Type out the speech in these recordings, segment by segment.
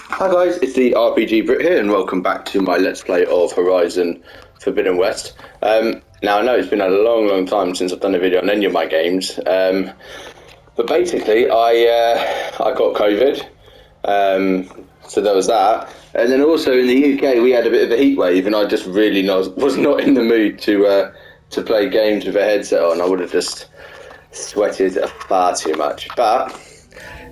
Hi guys, it's the RPG Brit here, and welcome back to my Let's Play of Horizon Forbidden West. Now I know it's been a long time since I've done a video on any of my games, but basically I got COVID, so there was that, and then also in the UK we had a bit of a heat wave, and I just really was not in the mood to play games with a headset on. I would have just sweated far too much, but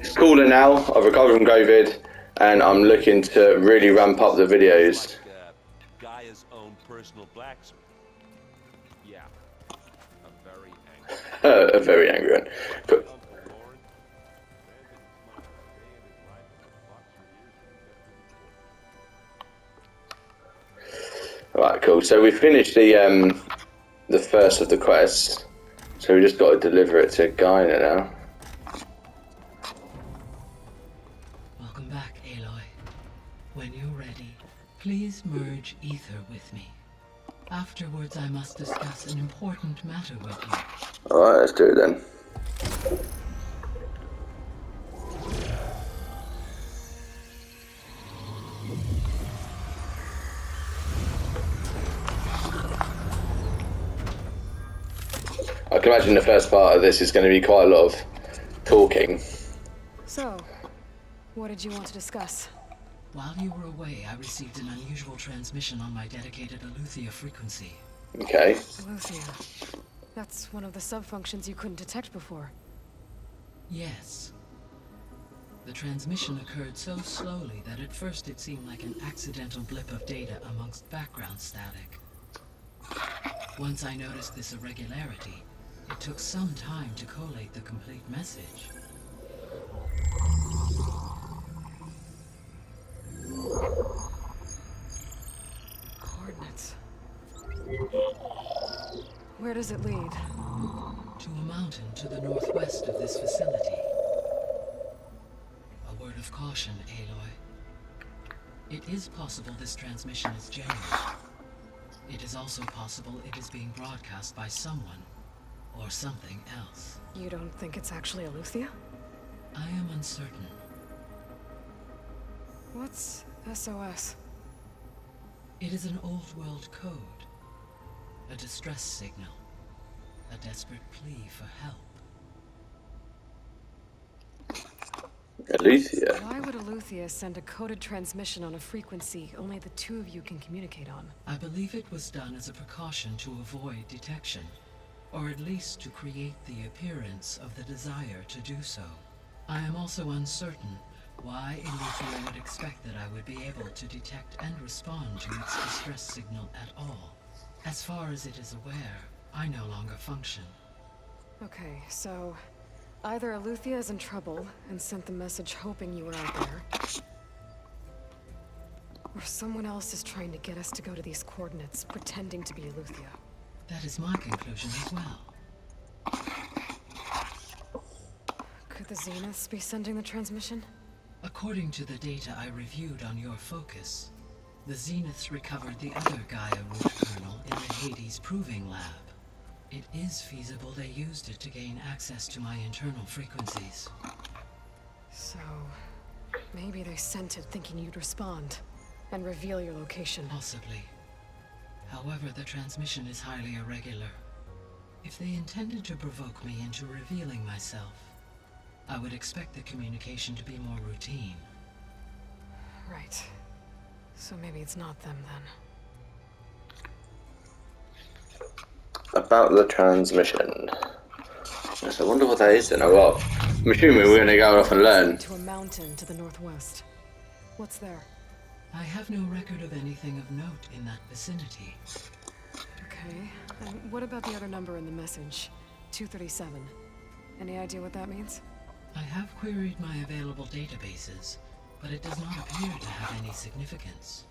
it's cooler now. I've recovered from COVID, and I'm looking to really ramp up the videos. Like Gaia's own personal blacksmith. Yeah, a very angry. A very angry one. But, Uncle Lauren, man didn't smile a day in his life for the boxer years he invested in the war. right, cool. So we finished the first of the quests. So we just got to deliver it to Gaia now. Welcome back, Aloy. When you're ready, please merge ether with me. Afterwards, I must discuss an important matter with you. Alright, let's do it then. I can imagine the first part of this is going to be quite a lot of talking. So, what did you want to discuss? While you were away, I received an unusual transmission on my dedicated Aletheia frequency. Okay. Aletheia. That's one of the sub-functions you couldn't detect before. Yes. The transmission occurred so slowly that at first it seemed like an accidental blip of data amongst background static. Once I noticed this irregularity, it took some time to collate the complete message. Coordinates. Where does it lead? To a mountain to the northwest of this facility. A word of caution, Aloy. It is possible this transmission is genuine. It is also possible it is being broadcast by someone or something else. You don't think it's actually Aletheia? I am uncertain. What's SOS? It is an old world code. A distress signal. A desperate plea for help. Aletheia. Why would Aletheia send a coded transmission on a frequency only the two of you can communicate on? I believe it was done as a precaution to avoid detection, or at least to create the appearance of the desire to do so. I am also uncertain why Aletheia would expect that I would be able to detect and respond to its distress signal at all. As far as it is aware, I no longer function. Okay, so either Aletheia is in trouble and sent the message hoping you were out there, or someone else is trying to get us to go to these coordinates, pretending to be Aletheia. That is my conclusion as well. Could the Zeniths be sending the transmission? According to the data I reviewed on your focus, the Zeniths recovered the other Gaia root kernel in the Hades Proving Lab. It is feasible they used it to gain access to my internal frequencies. So, maybe they sent it thinking you'd respond and reveal your location. Possibly. However, the transmission is highly irregular. If they intended to provoke me into revealing myself, I would expect the communication to be more routine. Right. So maybe it's not them then. About the transmission. Yes, I wonder what that is then. Oh well. I'm assuming we're going to go off and learn. To a mountain to the northwest. What's there? I have no record of anything of note in that vicinity. Okay. And what about the other number in the message? 237. Any idea what that means? I have queried my available databases, but it does not appear to have any significance.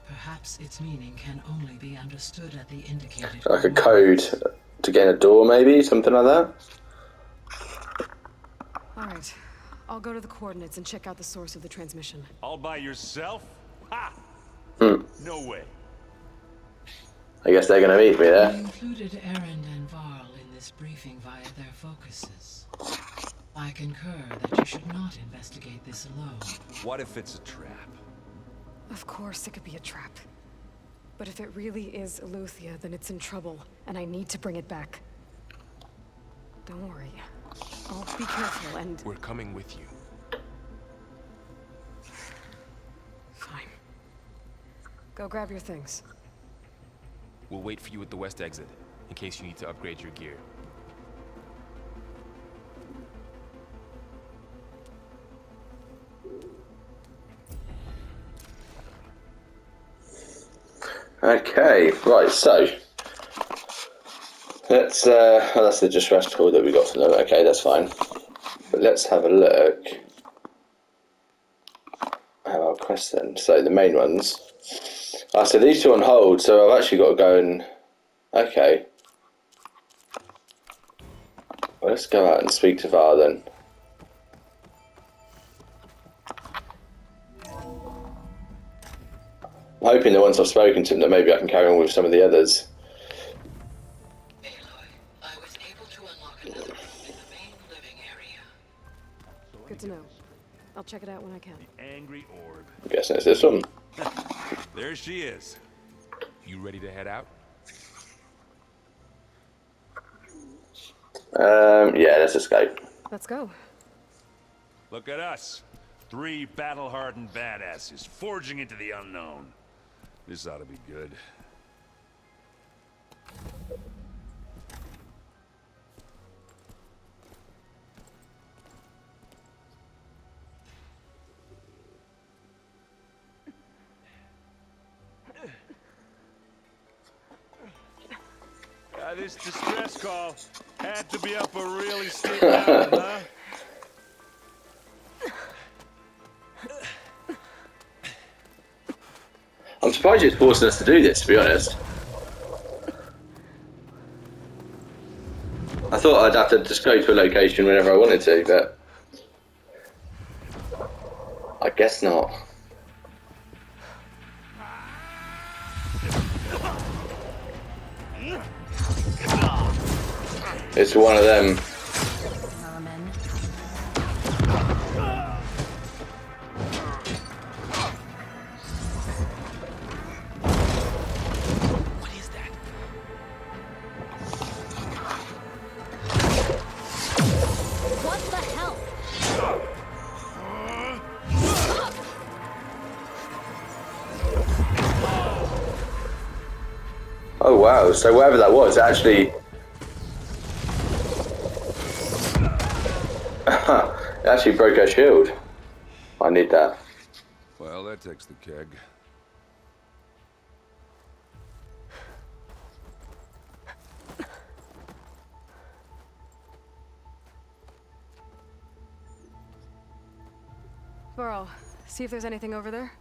Perhaps its meaning can only be understood at the indicated Like a code to get in a door maybe? Something like that? Alright. I'll go to the coordinates and check out the source of the transmission. All by yourself? Ha! No way. I guess they're going to meet me I there. included Erend and Varl in this briefing via their focuses. I concur that you should not investigate this alone. What if it's a trap? Of course it could be a trap. But if it really is Eleuthia, then it's in trouble, and I need to bring it back. Don't worry. I'll be careful and... We're coming with you. Fine. Go grab your things. We'll wait for you at the west exit, in case you need to upgrade your gear. Okay, right, so let's oh, that's the distress call that we got from them. Okay, that's fine. But let's have a look at our quests then. So the main ones. So these two on hold, so I've actually got to go and okay. Well, let's go out and speak to Var then. I'm hoping that once I've spoken to him that maybe I can carry on with some of the others. Aloy, I was able to unlock another room in the main living area. Good to know. I'll check it out when I can. Angry orb. I'm guessing it's this one. There she is. You ready to head out? Yeah, let's escape. Let's go. Look at us. 3 battle-hardened badasses forging into the unknown. This ought to be good. This distress call had to be up a really steep mountain, huh? I'm surprised it's forcing us to do this, to be honest. I thought I'd have to just go to a location whenever I wanted to, but I guess not. It's one of them. What is that? What the hell? Oh wow, so wherever that was, actually... it actually broke her shield. I need that. Well, that takes the keg. Varl, see if there's anything over there.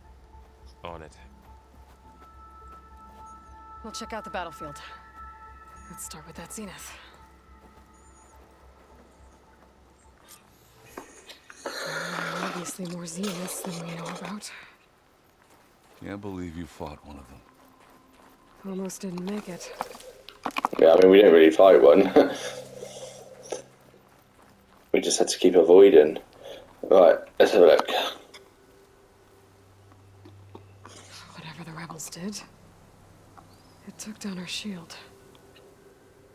On it. We'll check out the battlefield. Let's start with that zenith. Obviously more zeniths than we know about. Can't believe you fought one of them. Almost didn't make it. Yeah, I mean, we didn't really fight one. We just had to keep avoiding. Right, let's have a look. Whatever the rebels did, it took down her shield.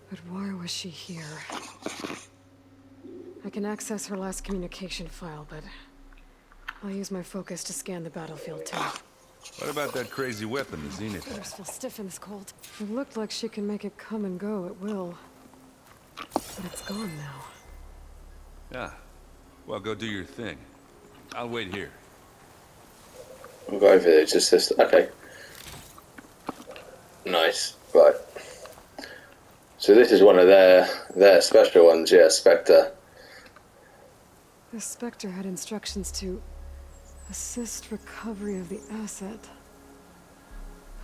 But why was she here? I can access her last communication file, but I'll use my focus to scan the battlefield too. What about that crazy weapon the Zenith I had? just feel stiff in this cold. It looked like she can make it come and go at will. But it's gone now. Yeah. Well, go do your thing. I'll wait here. We'll go over there, just this. Okay. Nice. Right. So this is one of their special ones, yeah, Spectre. The Spectre had instructions to assist recovery of the asset.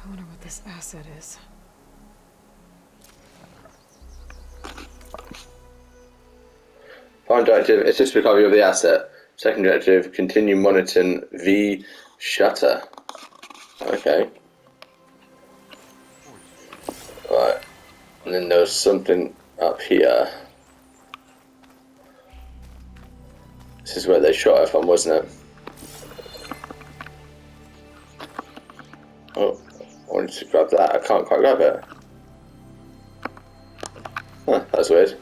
I wonder what this asset is. Prime directive, assist recovery of the asset. Second directive, continue monitoring V shutter. Okay. Right. And then there's something up here. This is where they shot her from, wasn't it? Oh, I wanted to grab that. I can't quite grab it. Huh, that's weird.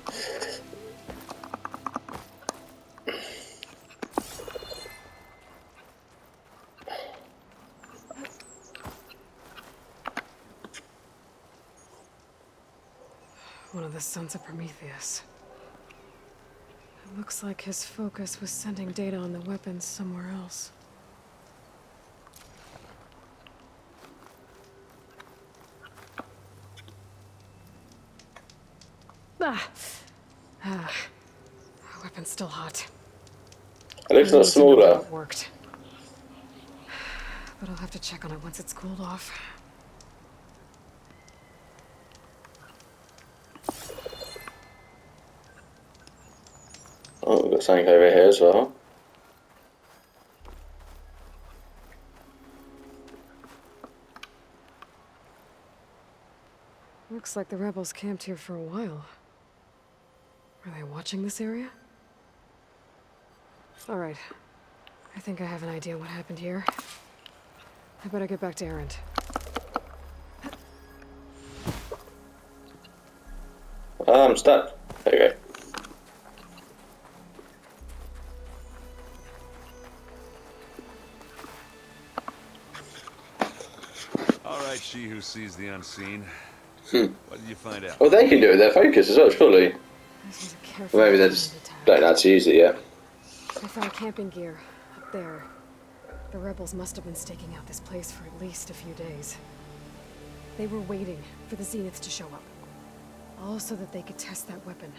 One of the sons of Prometheus. It looks like his focus was sending data on the weapons somewhere else. Weapon's still hot. It looks a lot I need to know smaller. how it worked. But I'll have to check on it once it's cooled off. Oh, we've got something over here as well. Looks like the rebels camped here for a while. Are they watching this area? All right. I think I have an idea what happened here. I better get back to Erend. I'm stuck. There you go. All right, she who sees the unseen. What did you find out? Well, they can do it with their focus as well, surely. This was a careful Maybe they planned just attack. don't know how to use it yet. I found camping gear up there. The rebels must have been staking out this place for at least a few days. They were waiting for the Zeniths to show up. All so that they could test that weapon.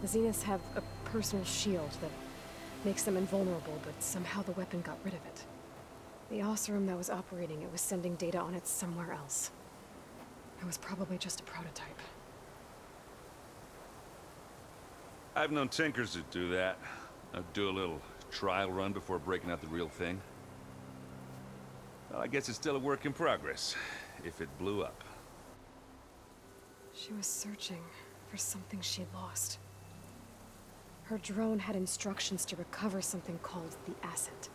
The Zeniths have a personal shield that makes them invulnerable, but somehow the weapon got rid of it. The Oseram that was operating it was sending data on it somewhere else. It was probably just a prototype. I've known tinkers that do that. I'd do a little trial run before breaking out the real thing. Well, I guess it's still a work in progress, if it blew up. She was searching for something she'd lost. Her drone had instructions to recover something called the Asset.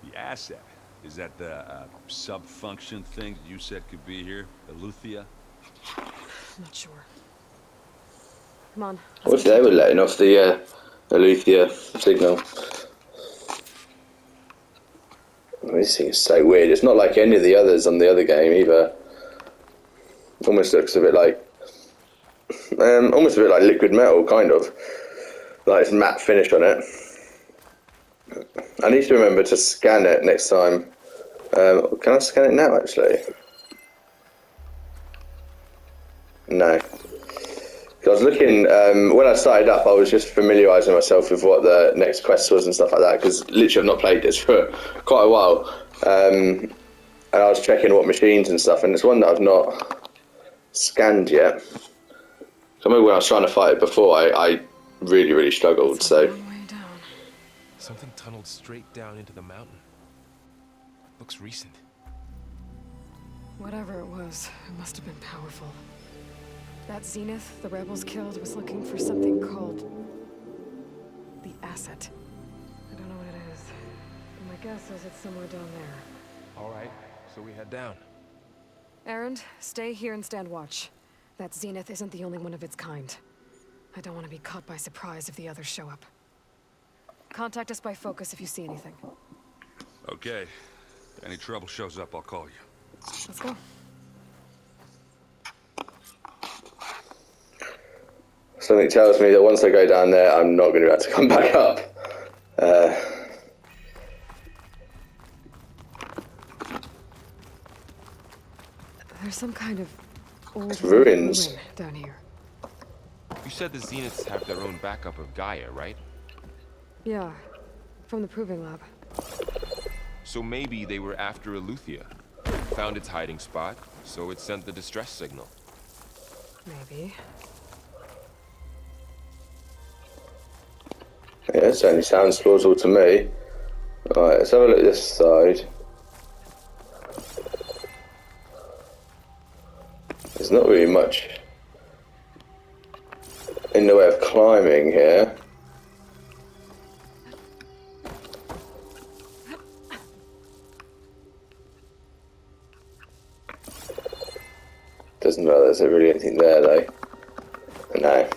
The asset? Is that the sub-function thing that you said could be here? Eleuthia? Not sure. Come on. What's they were letting off the Eleuthia signal? This thing is so weird. It's not like any of the others on the other game either. Almost looks a bit like, almost a bit like liquid metal, kind of. Like it's matte finish on it. I need to remember to scan it next time. Can I scan it now, actually? No. 'Cause I was looking, when I started up, I was just familiarising myself with what the next quest was and stuff like that, because literally I've not played this for quite a while. And I was checking what machines and stuff, and it's one that I've not scanned yet. I remember when I was trying to fight it before, I really, really struggled, It's a so... long way down. Something tunneled straight down into the mountain. Looks recent. Whatever it was, it must have been powerful. That Zenith the rebels killed was looking for something called the Asset. I don't know what it is. But my guess is it's somewhere down there. All right, so we head down. Erend, stay here and stand watch. That Zenith isn't the only one of its kind. I don't want to be caught by surprise if the others show up. Contact us by focus if you see anything. Okay. If any trouble shows up, I'll call you. Let's go. Something tells me that once I go down there, I'm not going to be able to come back up. There's some kind of old ruins. ruin down here. You said the Zeniths have their own backup of Gaia, right? Yeah, from the Proving Lab. So maybe they were after Eleuthia. Found its hiding spot, so it sent the distress signal. Maybe. Yeah, it certainly sounds plausible to me. Alright, let's have a look at this side. There's not really much in the way of climbing here. Doesn't look like there's really anything there though. No.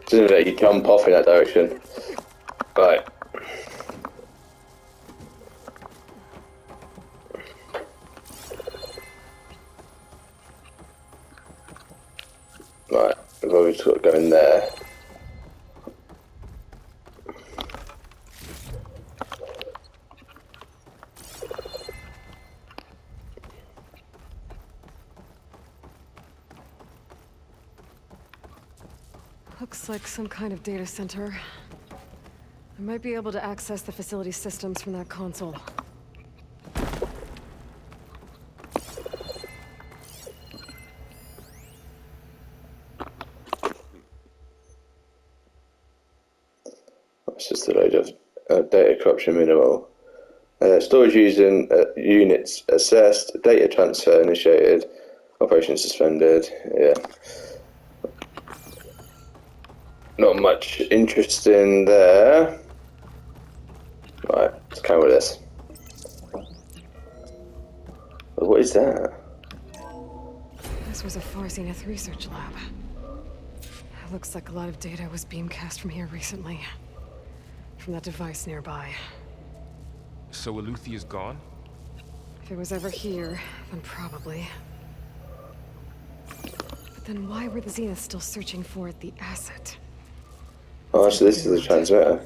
Doesn't let you jump off in that direction. Right. Right, we've always got to go in there. Looks like some kind of data center. I might be able to access the facility systems from that console. It's just a load of data corruption minimal. Storage using units assessed, data transfer initiated, operation suspended. Yeah. Not much interesting there. Right, let's carry with this. What is that? This was a Far Zenith research lab. It looks like a lot of data was beamcast from here recently. From that device nearby. So Eluthia's gone? If it was ever here, then probably. But then why were the Zeniths still searching for the asset? Oh, so this is the transmitter.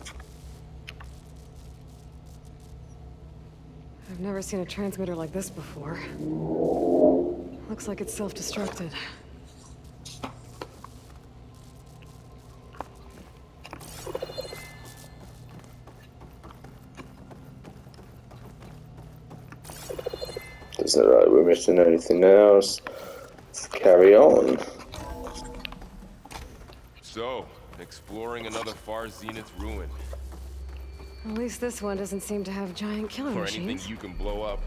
I've never seen a transmitter like this before. Looks like it's self-destructed. Doesn't look like we're missing anything else. Let's carry on. So, exploring another Far Zenith ruin. At least this one doesn't seem to have giant killing Or machines. anything you can blow up.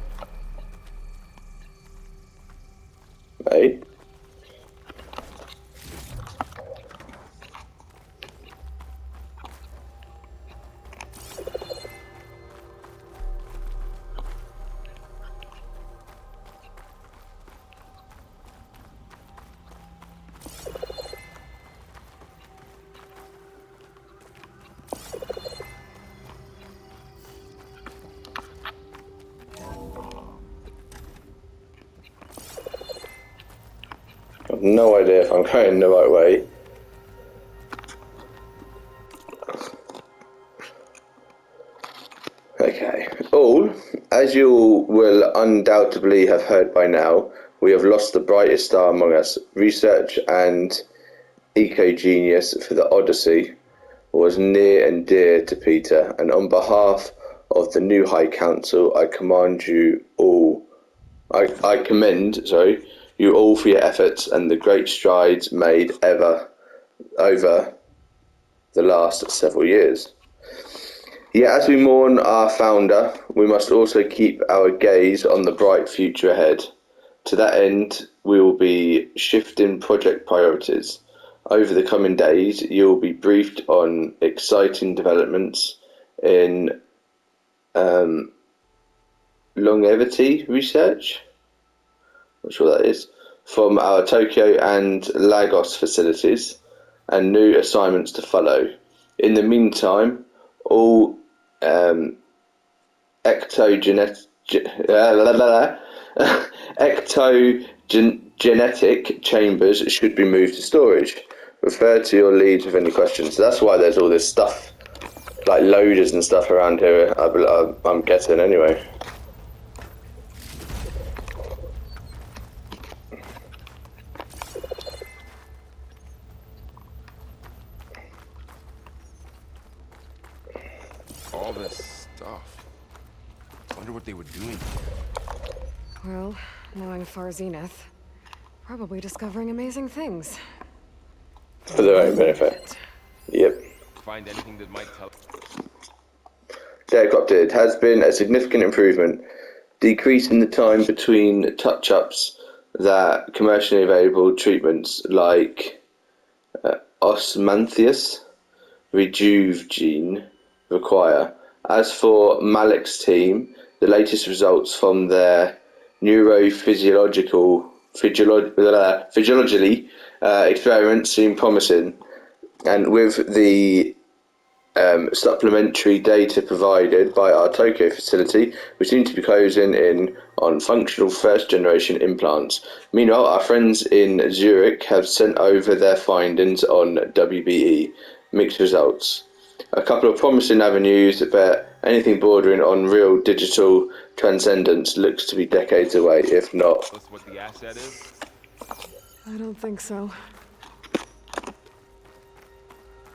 Hey. I've no idea if I'm going the right way. Okay. All, as you will undoubtedly have heard by now, we have lost the brightest star among us. Research and eco-genius for the Odyssey was near and dear to Peter, and on behalf of the new High Council, I commend you all for your efforts and the great strides made over the last several years. Yet as we mourn our founder, we must also keep our gaze on the bright future ahead. To that end, we will be shifting project priorities. Over the coming days, you will be briefed on exciting developments in longevity research. Not sure what that is. From our Tokyo and Lagos facilities, and new assignments to follow. In the meantime, all ectogenetic chambers should be moved to storage. Refer to your leads with any questions. So that's why there's all this stuff, like loaders and stuff around here, I'm guessing anyway. All this stuff. I wonder what they were doing. Well, knowing Far Zenith, probably discovering amazing things. For their own benefit. Yep. Find anything that might tell. Data corrupted has been a significant improvement, decreasing the time between touch-ups that commercially available treatments like Osmanthus Rejuve require. As for Malik's team, the latest results from their neurophysiological physiologically experiments seem promising, and with the supplementary data provided by our Tokyo facility, we seem to be closing in on functional first-generation implants. Meanwhile, our friends in Zurich have sent over their findings on WBE. Mixed results. A couple of promising avenues, but anything bordering on real digital transcendence looks to be decades away, if not. That's what the asset is? I don't think so.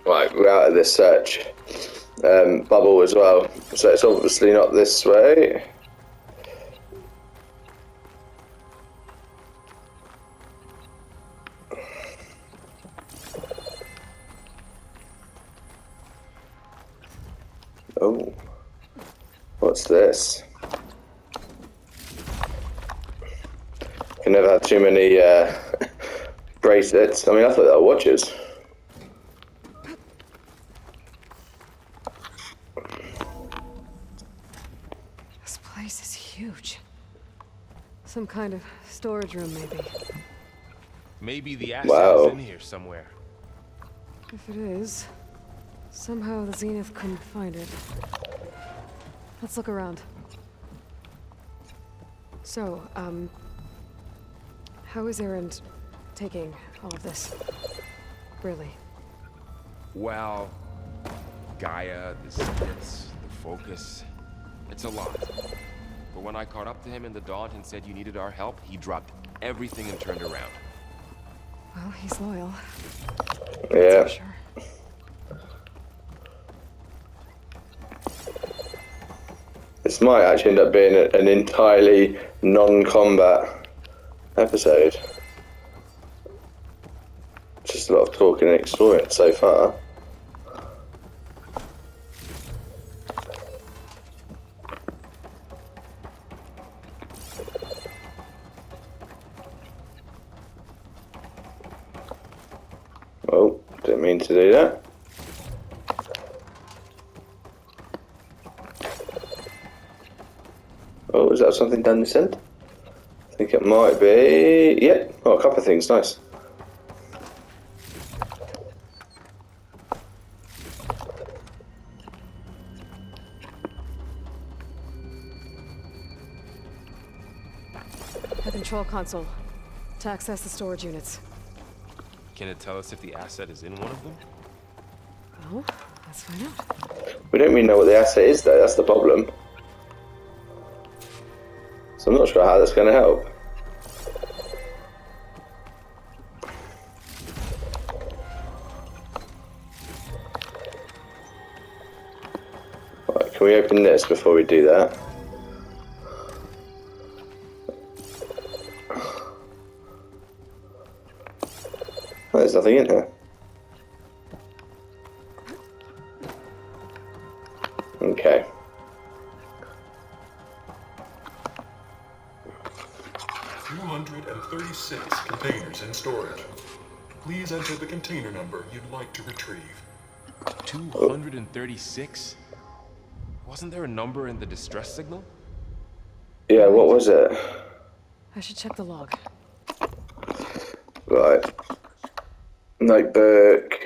Right, we're out of this search bubble as well, so it's obviously not this way. Oh, what's this? Can never have too many bracelets. I mean, I thought they were watches. This place is huge. Some kind of storage room, maybe. Maybe the asset Wow. is in here somewhere. If it is, somehow the Zenith couldn't find it. Let's look around. So, how is Erend taking all of this? Really? Well, Gaia, the secrets, the focus. It's a lot. But when I caught up to him in the Daunt and said you needed our help, he dropped everything and turned around. Well, he's loyal. Yeah. For sure. This might actually end up being an entirely non-combat episode. Just a lot of talking and exploring so far. Oh, didn't mean to do that. Oh, is that something down this end? I think it might be. Yep. Oh, a couple of things. Nice. The control console. To access the storage units. Can it tell us if the asset is in one of them? Well, let's find out. We don't really know what the asset is, though. That's the problem. So I'm not sure how that's going to help. Right, can we open this before we do that? Oh, there's nothing in here. Okay. $236 containers in storage. Please enter the container number you'd like to retrieve. 236? Wasn't there a number in the distress signal? Yeah, what was it? I should check the log. Right. Notebook.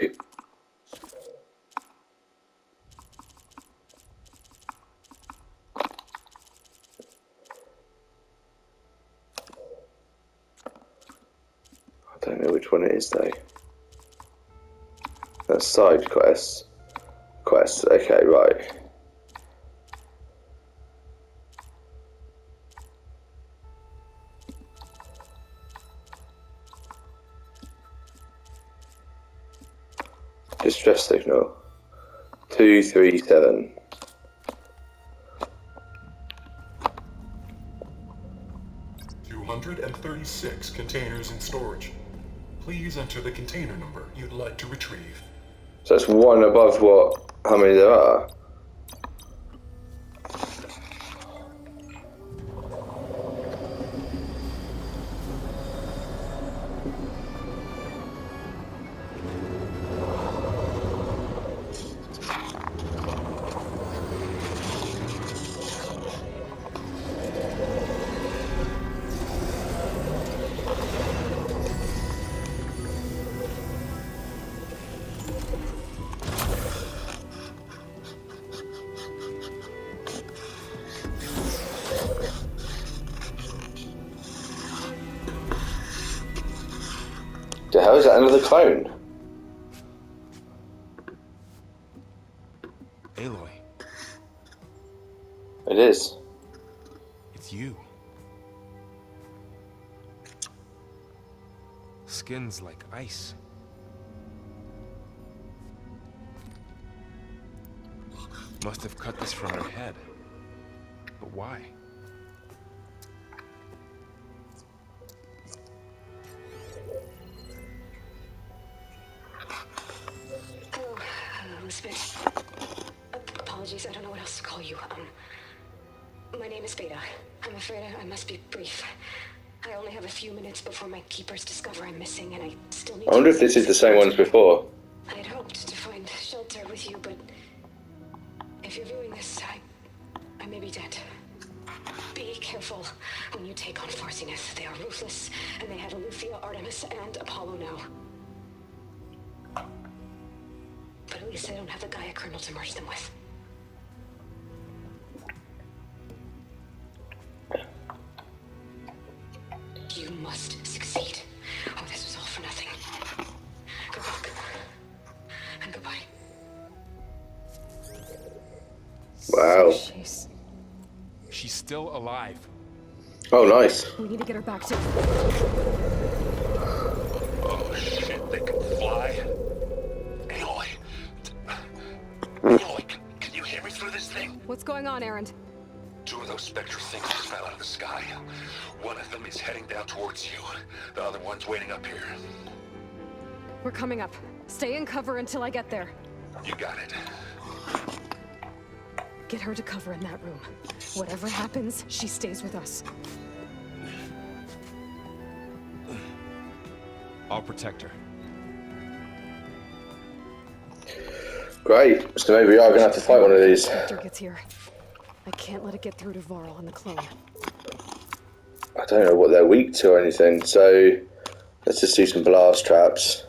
I don't know which one it is though. That's side quests. Quests, okay, right. Distress signal. 237. $236 containers in storage. Please enter the container number you'd like to retrieve. So that's one above what? How many there are? The hell is that? Another clone? Aloy, It is. it's you. Skin's like ice. Must have cut this from her head. But why? Hello, Elizabeth. Apologies, I don't know what else to call you. My name is Beta. I'm afraid I must be brief. I only have a few minutes before my keepers discover I'm missing, and I still need I wonder if this is the same one as before. I had hoped to find shelter with you, but if you're viewing this, I may be dead. Be careful when you take on Farsineth. They are ruthless, and they have Eleuthia, Artemis, and Apollo now. But at least they don't have the Gaia kernel to merge them with. You must succeed. Oh, this was all for nothing. Good luck. And goodbye. Wow. She's still alive. Oh, nice. We need to get her back to... Oh shit, they can fly. Aloy. Aloy, can you hear me through this thing? What's going on, Erend? 2 of those Spectre things just fell out of the sky. One of them is heading down towards you. The other one's waiting up here. We're coming up. Stay in cover until I get there. You got it. Get her to cover in that room. Whatever happens, she stays with us. I'll protect her. Great. So maybe we are going to have to fight one of these. Spectre gets here. I can't let it get through to Varl and the clone. I don't know what they're weak to or anything, so let's just do some blast traps.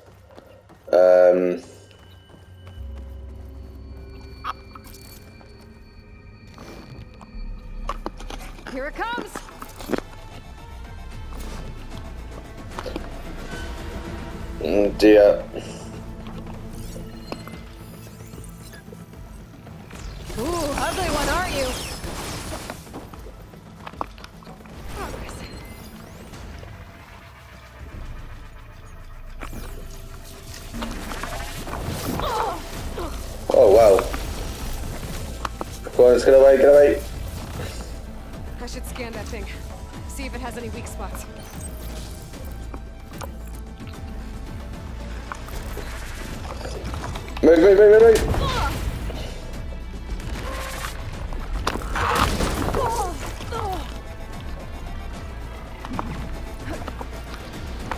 Here it comes! Dear. Ooh, ugly one, aren't you? Oh, wow. Come on, let's get away, get away. I should scan that thing. See if it has any weak spots. Move, move, move, move, move.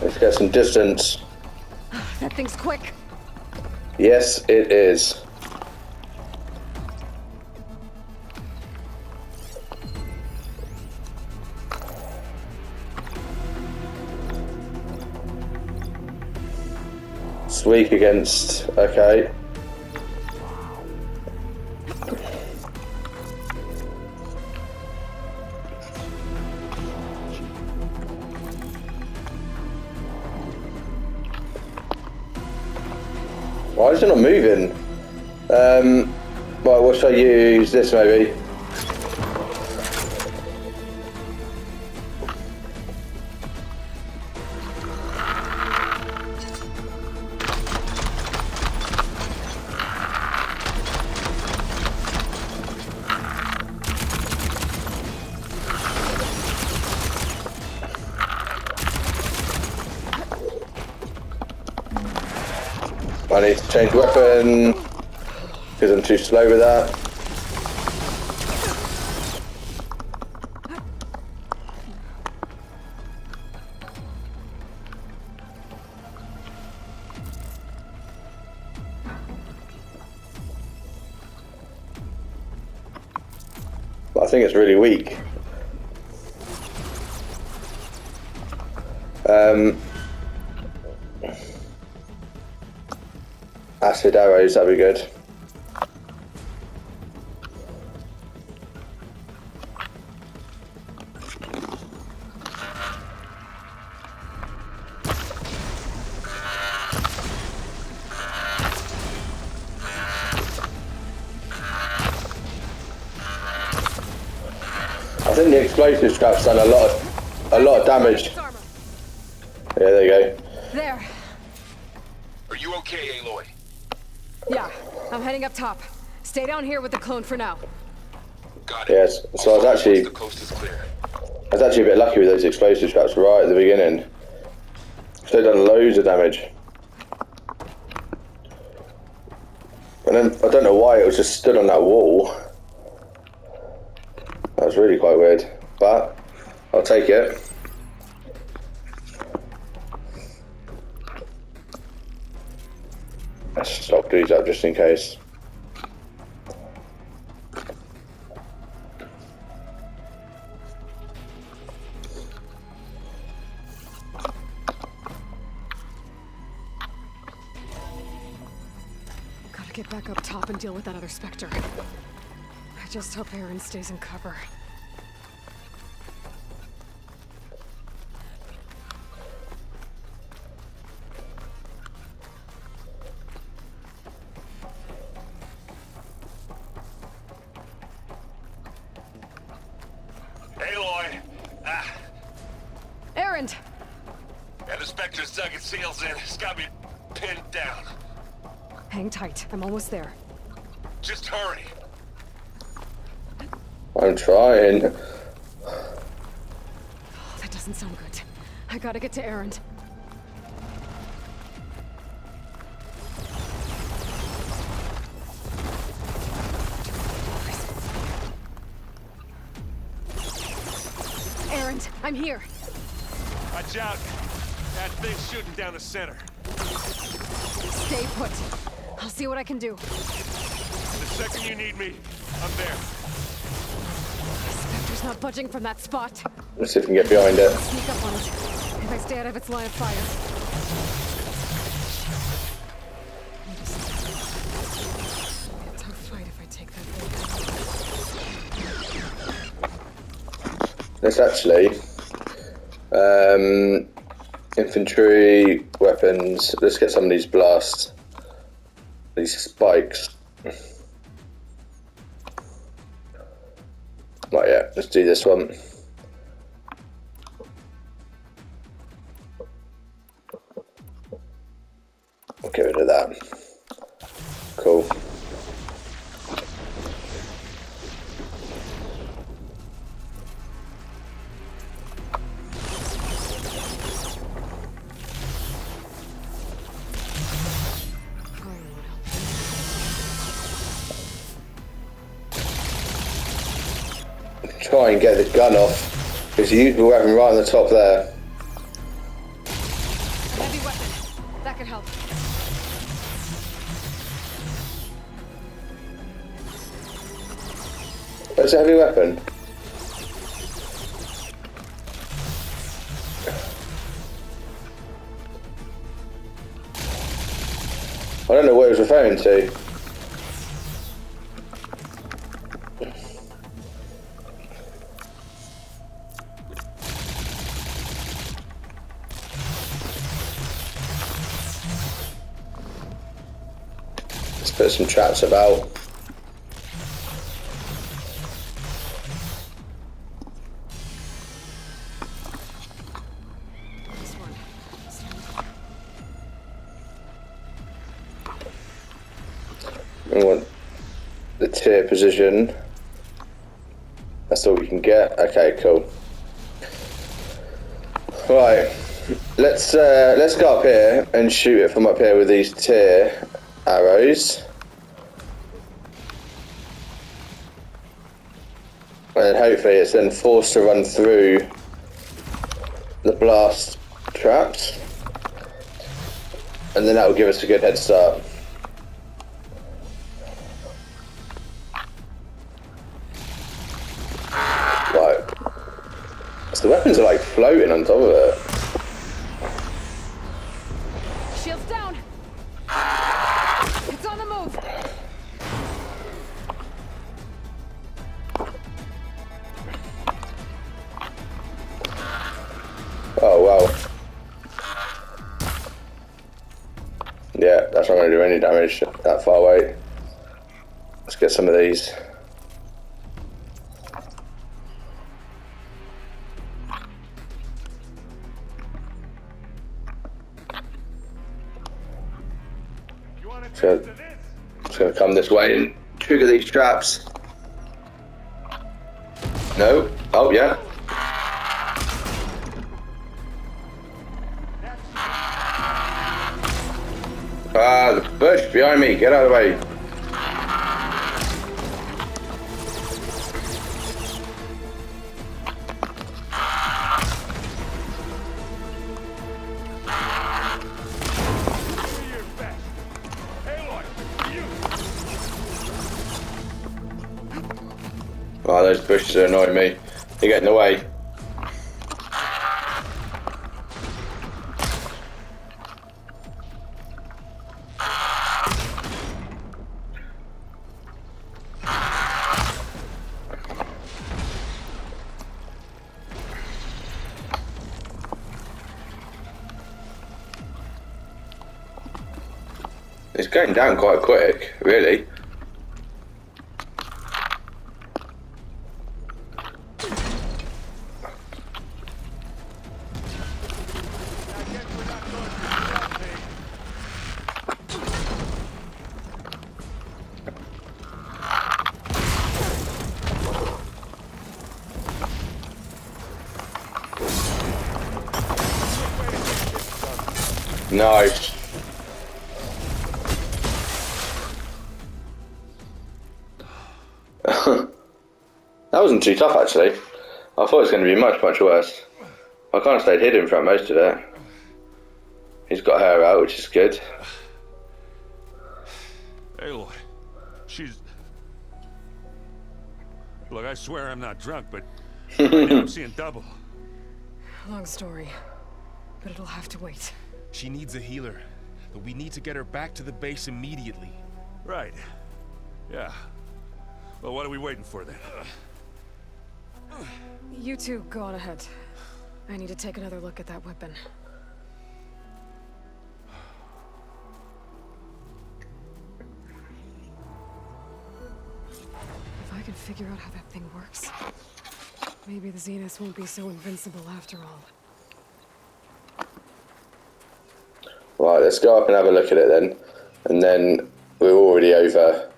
Let's get some distance. That thing's quick. Yes, it is. It's weak against... Okay. Why is it not moving? Right, what should I use? This maybe? I need to change weapon because I'm too slow with that. But I think it's really weak. Acid arrows, that'd be good. think the explosive scrap's done a lot of damage. It's armor. Yeah, there you go. There. Are you okay, Aloy? Yeah, I'm heading up top. Stay down here with the clone for now. Got it. Yes, so I was actually The coast is clear. a bit lucky with those explosive scraps right at the beginning. They've done loads of damage. And then I don't know why it was just stood on that wall. That was really quite weird, but I'll take it. Let's stock these up just in case. Gotta get back up top and deal with that other Spectre. I just hope Aaron stays in cover. Aloy! Aaron! Yeah, the Spectre's dug its heels in. It's got me pinned down. Hang tight. I'm almost there. Just hurry. I'm trying. Oh, that doesn't sound good. I gotta get to Aaron. Aaron, I'm here. Watch out. That thing's shooting down the center. Stay put. I'll see what I can do. The second you need me, I'm there. Spectre's not budging from that spot. Let's see if we can get behind it. Sneak up on it. If I stay out of its line of fire. Be a tough fight if I take that thing. Let's actually infantry weapons. Let's get some of these blasts, these spikes. Not yet. Let's do this one. We'll get rid of that. Cool. Try and get the gun off, because you use the weapon right on the top there. Heavy weapon. That could help. That's a heavy weapon. I don't know what it was referring to. Let's put some traps about. This one. We want the tier position. That's all we can get. Okay, cool. Right, let's go up here and shoot it from up here with these tier arrows. And then hopefully it's then forced to run through the blast traps. And then that will give us a good head start. Right. So the weapons are like floating on top of it. Shields down. It's on the move. Oh wow. Yeah, that's not going to do any damage that far away. Let's get some of these. It's gonna come this way and trigger these traps. No. Oh, yeah. Ah, the bush behind me. Get out of the way. Oh, those bushes are annoying me. They get in the way. It's going down quite quick, really. Nice. That wasn't too tough, actually. I thought it was going to be much, much worse. I kind of stayed hidden throughout most of it. He's got her out, which is good. Aloy, she's... Look, I swear I'm not drunk, but right now I'm seeing double. Long story, but it'll have to wait. She needs a healer, but we need to get her back to the base immediately. Right. Yeah. Well, what are we waiting for then? You two go on ahead. I need to take another look at that weapon. If I can figure out how that thing works, maybe the Zeniths won't be so invincible after all. Right, let's go up and have a look at it then. And then we're already over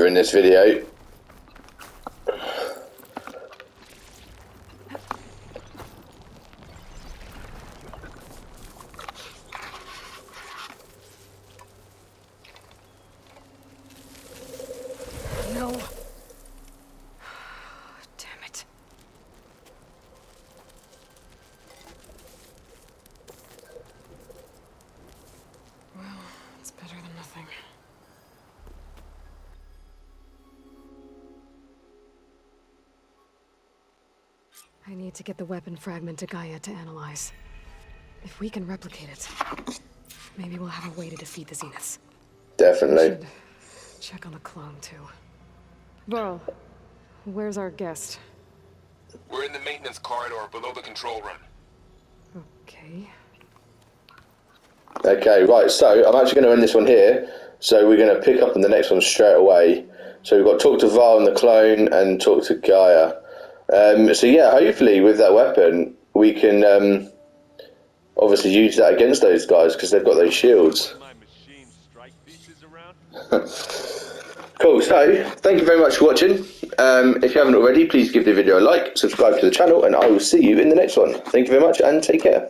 in this video. No. Damn it. Well, it's better than nothing. I need to get the weapon fragment to Gaia to analyze. If we can replicate it, maybe we'll have a way to defeat the Zeniths. Definitely. Should check on the clone, too. Varl, where's our guest? We're in the maintenance corridor below the control room. Okay. Okay, right, so I'm actually going to end this one here. So we're going to pick up on the next one straight away. So we've got talk to Varl and the clone and talk to Gaia. So yeah, hopefully with that weapon we can obviously use that against those guys because they've got those shields. Cool, so thank you very much for watching. If you haven't already, please give the video a like, subscribe to the channel, and I will see you in the next one. Thank you very much and take care.